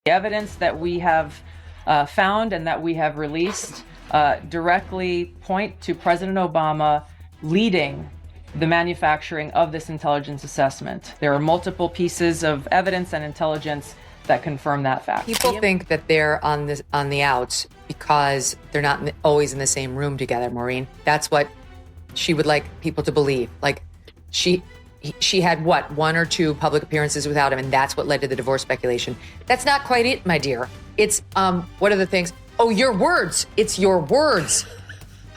The evidence that we have found and that we have released directly point to President Obama leading the manufacturing of this intelligence assessment. There are multiple pieces of evidence and intelligence that confirm that fact. People think that they're on the outs because they're not always in the same room together, Maureen. That's what she would like people to believe. Like she had what, 1 or 2 public appearances without him, and that's what led to the divorce speculation. That's not quite it, my dear. It's what are the things? Oh, your words. It's your words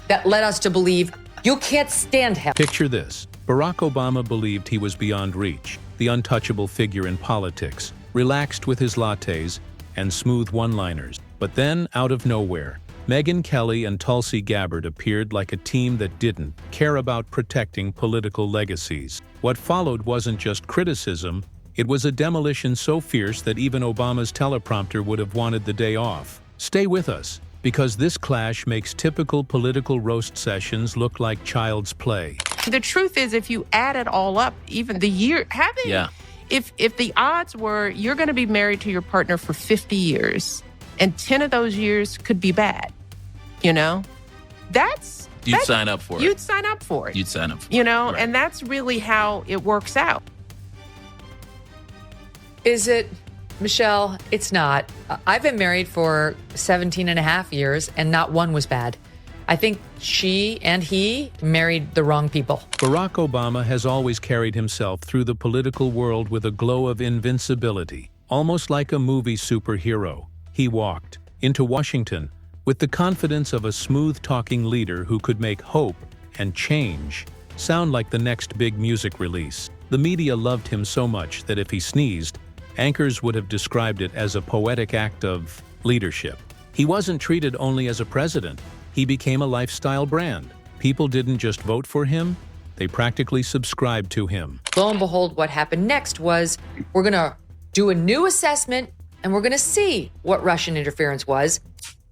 that led us to believe you can't stand him. Picture this. Barack Obama believed he was beyond reach, the untouchable figure in politics, relaxed with his lattes and smooth one-liners. But then, out of nowhere, Megynkelly and Tulsi Gabbard appeared like a team that didn't care about protecting political legacies. What followed wasn't just criticism, it was a demolition so fierce that even Obama's teleprompter would have wanted the day off. Stay with us, because this clash makes typical political roast sessions look like child's play. The truth is, if you add it all up, even the year, if the odds were you're going to be married to your partner for 50 years, and 10 of those years could be bad, you'd sign up for it. You'd sign up for it. You'd sign up for it. Right. And that's really how it works out. Is it, Michelle? It's not. I've been married for 17 and a half years, and not one was bad. I think she and he married the wrong people. Barack Obama has always carried himself through the political world with a glow of invincibility, almost like a movie superhero. He walked into Washington with the confidence of a smooth-talking leader who could make hope and change sound like the next big music release. The media loved him so much that if he sneezed, anchors would have described it as a poetic act of leadership. He wasn't treated only as a president. He became a lifestyle brand. People didn't just vote for him, they practically subscribed to him. Lo and behold, what happened next was we're going to do a new assessment and we're going to see what Russian interference was.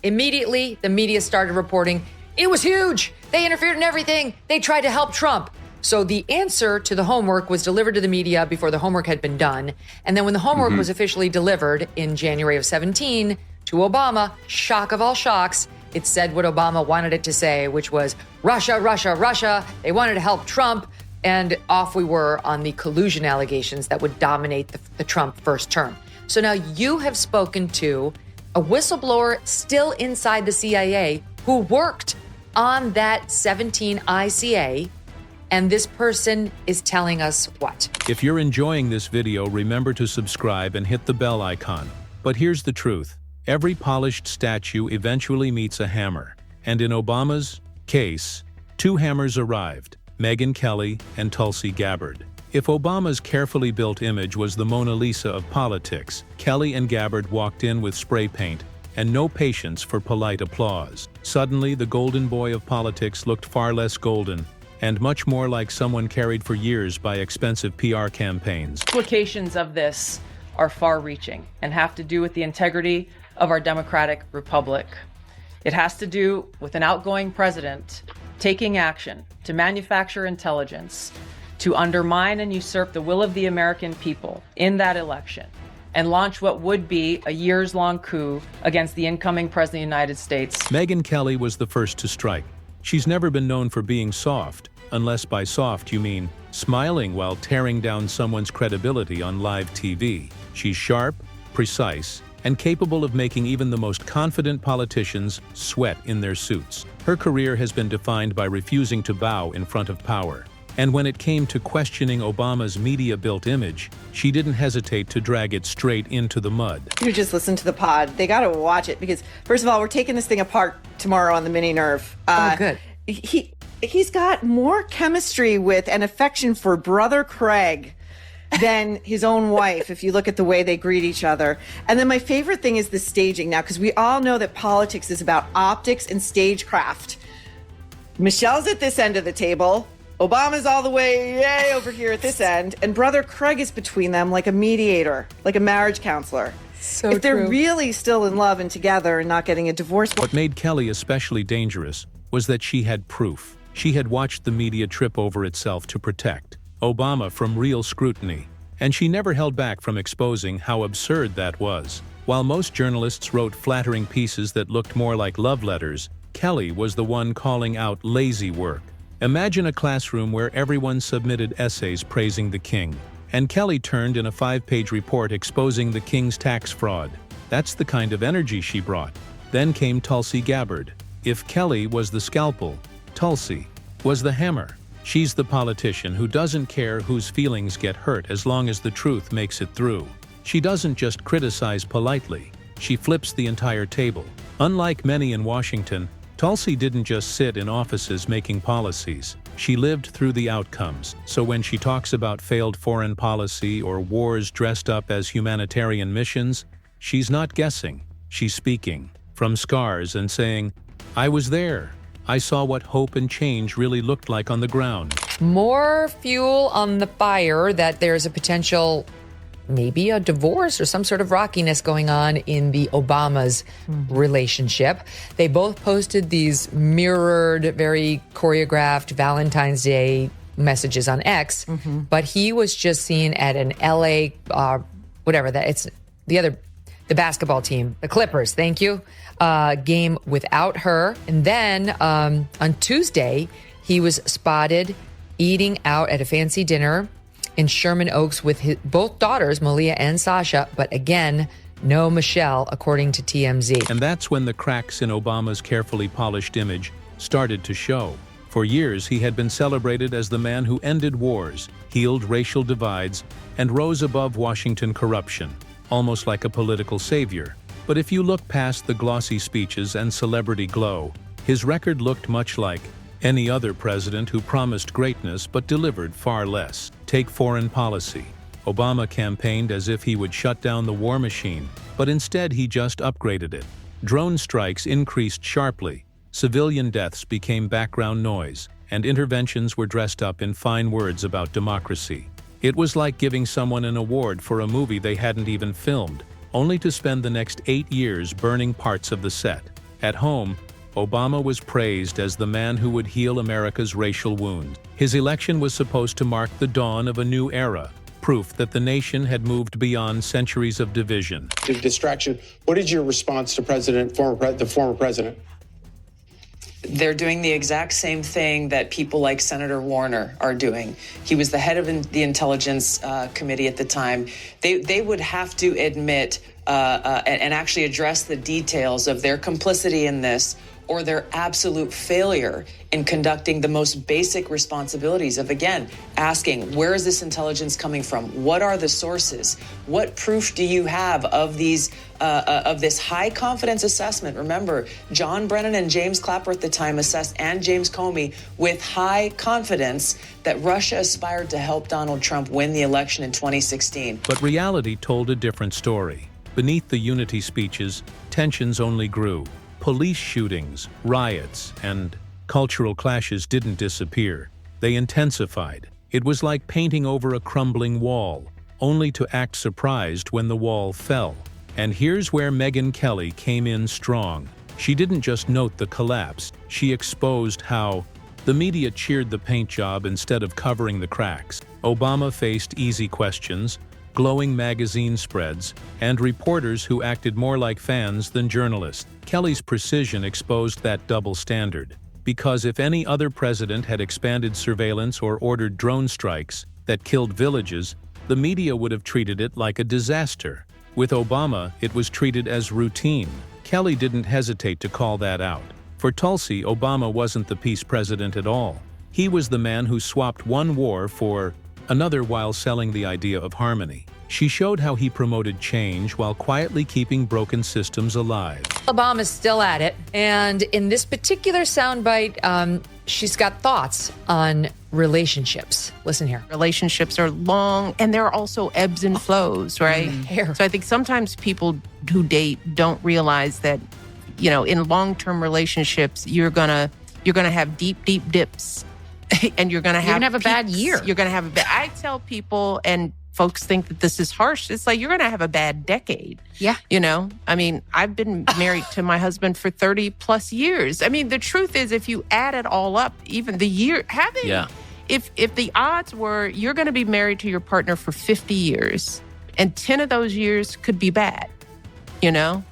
Immediately, the media started reporting, it was huge. They interfered in everything. They tried to help Trump. So the answer to the homework was delivered to the media before the homework had been done. And then when the homework was officially delivered in January of 17 to Obama, shock of all shocks, it said what Obama wanted it to say, which was Russia, Russia, Russia. They wanted to help Trump. And off we were on the collusion allegations that would dominate the Trump first term. So now you have spoken to a whistleblower still inside the CIA who worked on that 17 ICA. And this person is telling us what? If you're enjoying this video, remember to subscribe and hit the bell icon. But here's the truth. Every polished statue eventually meets a hammer. And in Obama's case, 2 hammers arrived, Megynkelly and Tulsi Gabbard. If Obama's carefully built image was the Mona Lisa of politics, Kelly and Gabbard walked in with spray paint and no patience for polite applause. Suddenly, the golden boy of politics looked far less golden and much more like someone carried for years by expensive PR campaigns. Implications of this are far-reaching and have to do with the integrity of our democratic republic. It has to do with an outgoing president taking action to manufacture intelligence to undermine and usurp the will of the American people in that election and launch what would be a years-long coup against the incoming president of the United States. Megynkelly was the first to strike. She's never been known for being soft, unless by soft you mean smiling while tearing down someone's credibility on live TV. She's sharp, precise, and capable of making even the most confident politicians sweat in their suits. Her career has been defined by refusing to bow in front of power. And when it came to questioning Obama's media-built image, she didn't hesitate to drag it straight into the mud. You just listen to the pod. They got to watch it because, first of all, we're taking this thing apart tomorrow on the Mini Nerve. Good. He's got more chemistry with and affection for brother Craig than his own wife, if you look at the way they greet each other. And then my favorite thing is the staging now, because we all know that politics is about optics and stagecraft. Michelle's at this end of the table. Obama's all the way over here at this end. And brother Craig is between them like a mediator, like a marriage counselor. So if they're true. really still in love and together and not getting a divorce. What made Kelly especially dangerous was that she had proof. She had watched the media trip over itself to protect Obama from real scrutiny, and she never held back from exposing how absurd that was. While most journalists wrote flattering pieces that looked more like love letters, Kelly was the one calling out lazy work. Imagine a classroom where everyone submitted essays praising the king, and Kelly turned in a 5-page report exposing the king's tax fraud. That's the kind of energy she brought. Then came Tulsi Gabbard. If Kelly was the scalpel, Tulsi was the hammer. She's the politician who doesn't care whose feelings get hurt as long as the truth makes it through. She doesn't just criticize politely, she flips the entire table. Unlike many in Washington, Tulsi didn't just sit in offices making policies. She lived through the outcomes. So when she talks about failed foreign policy or wars dressed up as humanitarian missions, she's not guessing, she's speaking from scars and saying, "I was there. I saw what hope and change really looked like on the ground." More fuel on the fire that there's a potential, maybe a divorce or some sort of rockiness going on in the Obamas' relationship. They both posted these mirrored, very choreographed Valentine's Day messages on X, but he was just seen at an LA, the basketball team, the Clippers, thank you, game without her. And then on Tuesday, he was spotted eating out at a fancy dinner in Sherman Oaks with both daughters, Malia and Sasha, but again, no Michelle, according to TMZ. And that's when the cracks in Obama's carefully polished image started to show. For years, he had been celebrated as the man who ended wars, healed racial divides, and rose above Washington corruption, almost like a political savior. But if you look past the glossy speeches and celebrity glow, his record looked much like any other president who promised greatness but delivered far less. Take foreign policy. Obama campaigned as if he would shut down the war machine, but instead he just upgraded it. Drone strikes increased sharply, civilian deaths became background noise, and interventions were dressed up in fine words about democracy. It was like giving someone an award for a movie they hadn't even filmed, only to spend the next 8 years burning parts of the set. At home, Obama was praised as the man who would heal America's racial wounds. His election was supposed to mark the dawn of a new era, proof that the nation had moved beyond centuries of division. The distraction. What is your response to the former president? They're doing the exact same thing that people like Senator Warner are doing. He was the head of the Intelligence Committee at the time. They would have to admit and actually address the details of their complicity in this, or their absolute failure in conducting the most basic responsibilities of, again, asking, where is this intelligence coming from? What are the sources? What proof do you have of these of this high confidence assessment? Remember, John Brennan and James Clapper at the time assessed, and James Comey, with high confidence that Russia aspired to help Donald Trump win the election in 2016. But reality told a different story. Beneath the unity speeches, tensions only grew. Police shootings, riots, and cultural clashes didn't disappear. They intensified. It was like painting over a crumbling wall, only to act surprised when the wall fell. And here's where Megynkelly came in strong. She didn't just note the collapse, she exposed how the media cheered the paint job instead of covering the cracks. Obama faced easy questions, glowing magazine spreads, and reporters who acted more like fans than journalists. Kelly's precision exposed that double standard. Because if any other president had expanded surveillance or ordered drone strikes that killed villages, the media would have treated it like a disaster. With Obama, it was treated as routine. Kelly didn't hesitate to call that out. For Tulsi, Obama wasn't the peace president at all. He was the man who swapped one war for another while selling the idea of harmony. She showed how he promoted change while quietly keeping broken systems alive. Obama's still at it. And in this particular soundbite, she's got thoughts on relationships. Listen here. Relationships are long, and there are also ebbs and flows, right? So I think sometimes people who date don't realize that, you know, in long-term relationships, you're gonna have deep dips, and you're gonna have a bad year. You're gonna have I tell people, and folks think that this is harsh. It's like, you're going to have a bad decade. Yeah. You know, I mean, I've been married to my husband for 30 plus years. I mean, the truth is, if you add it all up, even the year, if the odds were you're going to be married to your partner for 50 years and 10 of those years could be bad, You know,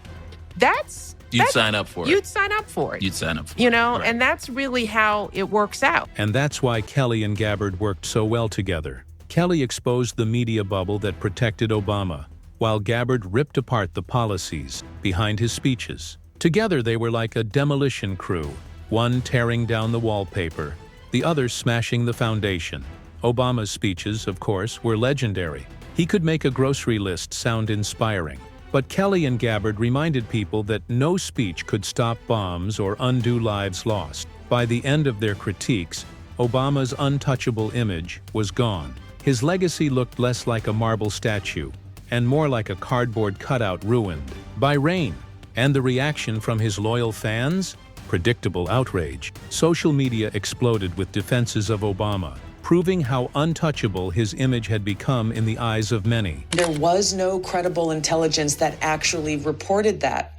You'd sign up for it. You'd sign up for it. You'd sign up for it. You know, Right. and that's really how it works out. And that's why Kelly and Gabbard worked so well together. Kelly exposed the media bubble that protected Obama, while Gabbard ripped apart the policies behind his speeches. Together they were like a demolition crew, one tearing down the wallpaper, the other smashing the foundation. Obama's speeches, of course, were legendary. He could make a grocery list sound inspiring. But Kelly and Gabbard reminded people that no speech could stop bombs or undo lives lost. By the end of their critiques, Obama's untouchable image was gone. His legacy looked less like a marble statue and more like a cardboard cutout ruined by rain. And the reaction from his loyal fans? Predictable outrage. Social media exploded with defenses of Obama, proving how untouchable his image had become in the eyes of many. There was no credible intelligence that actually reported that.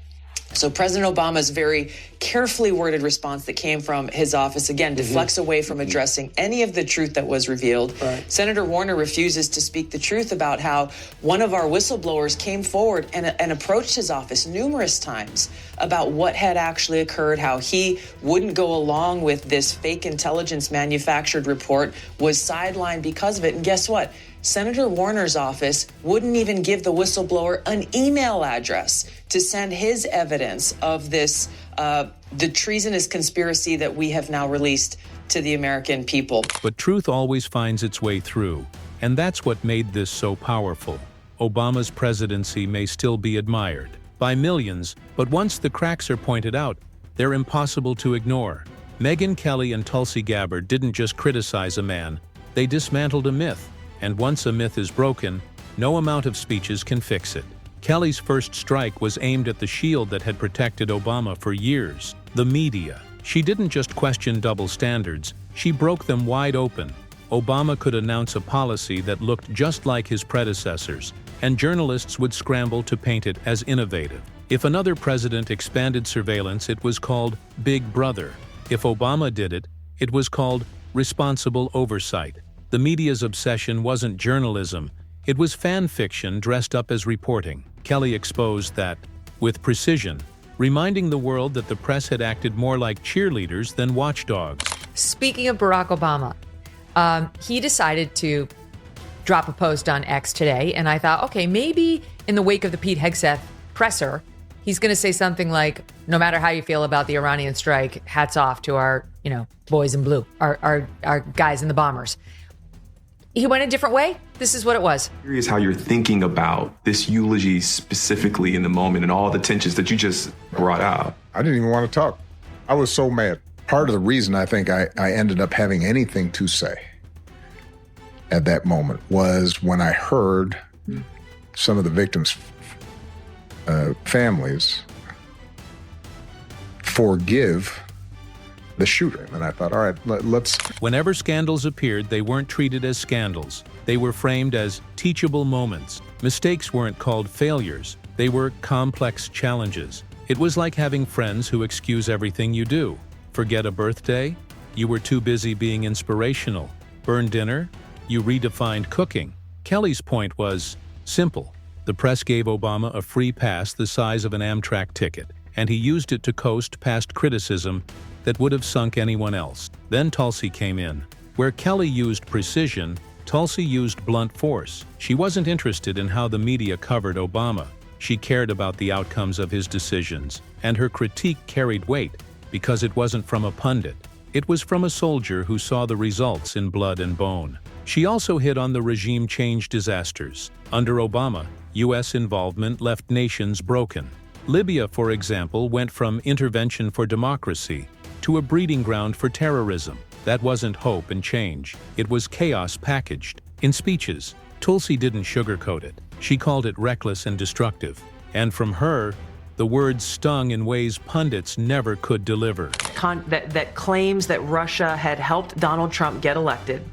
So President Obama's very carefully worded response that came from his office, again, deflects away from addressing any of the truth that was revealed. Right. Senator Warner refuses to speak the truth about how one of our whistleblowers came forward and approached his office numerous times about what had actually occurred, how he wouldn't go along with this fake intelligence manufactured report, was sidelined because of it. And guess what? Senator Warner's office wouldn't even give the whistleblower an email address to send his evidence of this, the treasonous conspiracy that we have now released to the American people. But truth always finds its way through, and that's what made this so powerful. Obama's presidency may still be admired by millions, but once the cracks are pointed out, they're impossible to ignore. Megynkelly and Tulsi Gabbard didn't just criticize a man, they dismantled a myth. And once a myth is broken, no amount of speeches can fix it. Kelly's first strike was aimed at the shield that had protected Obama for years, the media. She didn't just question double standards, she broke them wide open. Obama could announce a policy that looked just like his predecessors, and journalists would scramble to paint it as innovative. If another president expanded surveillance, it was called Big Brother. If Obama did it, it was called responsible oversight. The media's obsession wasn't journalism, it was fan fiction dressed up as reporting. Kelly exposed that with precision, reminding the world that the press had acted more like cheerleaders than watchdogs. Speaking of Barack Obama, he decided to drop a post on X today, and I thought, okay, maybe in the wake of the Pete Hegseth presser, he's going to say something like, no matter how you feel about the Iranian strike, hats off to our, boys in blue, our guys in the bombers. He went a different way. This is what it was. I'm curious how you're thinking about this eulogy specifically in the moment and all the tensions that you just brought out. I didn't even want to talk. I was so mad. Part of the reason I think I ended up having anything to say at that moment was when I heard some of the victims' families forgive the shooter. And I thought, all right, let's... Whenever scandals appeared, they weren't treated as scandals. They were framed as teachable moments. Mistakes weren't called failures. They were complex challenges. It was like having friends who excuse everything you do. Forget a birthday? You were too busy being inspirational. Burn dinner? You redefined cooking. Kelly's point was simple. The press gave Obama a free pass the size of an Amtrak ticket, and he used it to coast past criticism that would have sunk anyone else. Then Tulsi came in. Where Kelly used precision, Tulsi used blunt force. She wasn't interested in how the media covered Obama. She cared about the outcomes of his decisions, and her critique carried weight because it wasn't from a pundit. It was from a soldier who saw the results in blood and bone. She also hit on the regime change disasters. Under Obama, U.S. involvement left nations broken. Libya, for example, went from intervention for democracy to a breeding ground for terrorism. That wasn't hope and change. It was chaos packaged. In speeches, Tulsi didn't sugarcoat it. She called it reckless and destructive. And from her, the words stung in ways pundits never could deliver. That claims that Russia had helped Donald Trump get elected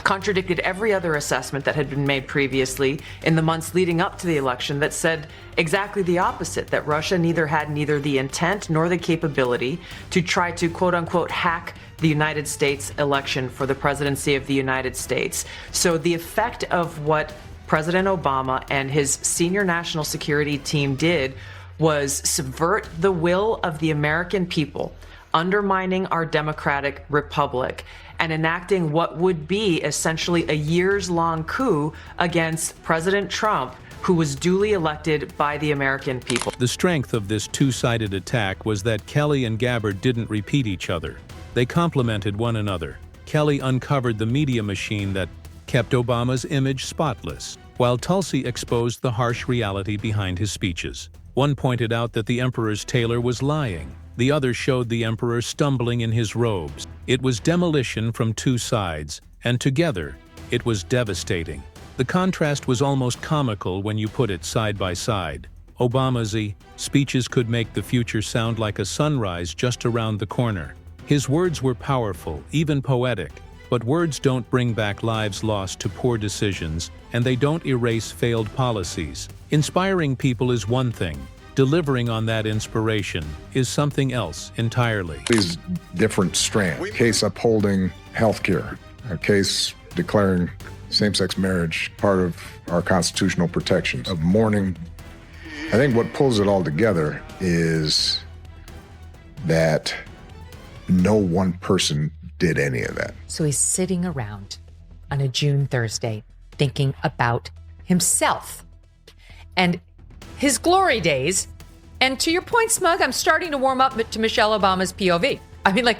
contradicted every other assessment that had been made previously in the months leading up to the election that said exactly the opposite, that Russia had neither the intent nor the capability to try to quote-unquote hack the United States election for the presidency of the United States. So the effect of what President Obama and his senior national security team did was subvert the will of the American people, undermining our democratic republic and enacting what would be essentially a years-long coup against President Trump, who was duly elected by the American people. The strength of this two-sided attack was that Kelly and Gabbard didn't repeat each other. They complemented one another. Kelly uncovered the media machine that kept Obama's image spotless, while Tulsi exposed the harsh reality behind his speeches. One pointed out that the emperor's tailor was lying. The other showed the emperor stumbling in his robes. It was demolition from two sides, and together, it was devastating. The contrast was almost comical when you put it side by side. Obama's speeches could make the future sound like a sunrise just around the corner. His words were powerful, even poetic, but words don't bring back lives lost to poor decisions, and they don't erase failed policies. Inspiring people is one thing. Delivering on that inspiration is something else entirely. These different strands. A case upholding health care, a case declaring same-sex marriage part of our constitutional protections, of mourning. I think what pulls it all together is that no one person did any of that. So he's sitting around on a June Thursday thinking about himself and his glory days. And to your point, Smug, I'm starting to warm up to Michelle Obama's POV. I mean, like,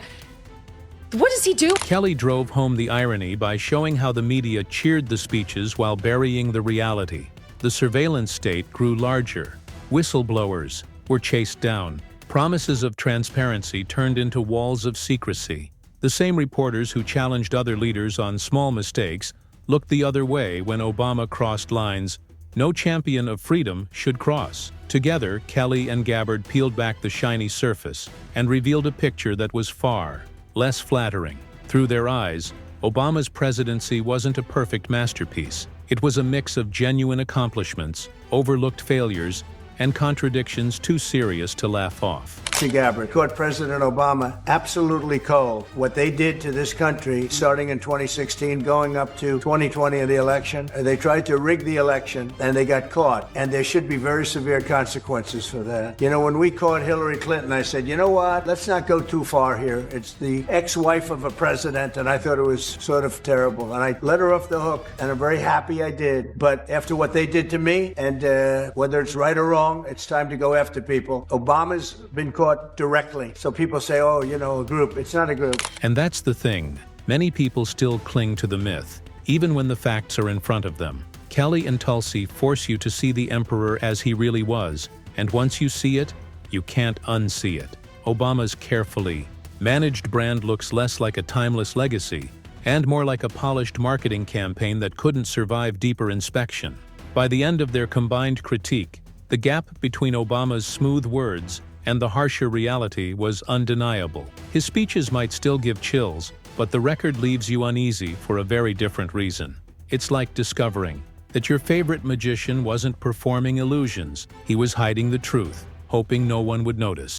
what does he do? Kelly drove home the irony by showing how the media cheered the speeches while burying the reality. The surveillance state grew larger. Whistleblowers were chased down. Promises of transparency turned into walls of secrecy. The same reporters who challenged other leaders on small mistakes looked the other way when Obama crossed lines no champion of freedom should cross. Together, Kelly and Gabbard peeled back the shiny surface and revealed a picture that was far less flattering. Through their eyes, Obama's presidency wasn't a perfect masterpiece. It was a mix of genuine accomplishments, overlooked failures, and contradictions too serious to laugh off. Tulsi Gabbard caught President Obama absolutely cold. What they did to this country, starting in 2016, going up to 2020 of the election, they tried to rig the election, and they got caught. And there should be very severe consequences for that. You know, when we caught Hillary Clinton, I said, you know what? Let's not go too far here. It's the ex-wife of a president, and I thought it was sort of terrible. And I let her off the hook, and I'm very happy I did. But after what they did to me, and whether it's right or wrong, it's time to go after people. Obama's been caught directly. So people say, oh, you know, a group. It's not a group. And that's the thing. Many people still cling to the myth, even when the facts are in front of them. Kelly and Tulsi force you to see the emperor as he really was, and once you see it, you can't unsee it. Obama's carefully managed brand looks less like a timeless legacy and more like a polished marketing campaign that couldn't survive deeper inspection. By the end of their combined critique, the gap between Obama's smooth words and the harsher reality was undeniable. His speeches might still give chills, but the record leaves you uneasy for a very different reason. It's like discovering that your favorite magician wasn't performing illusions, he was hiding the truth, hoping no one would notice.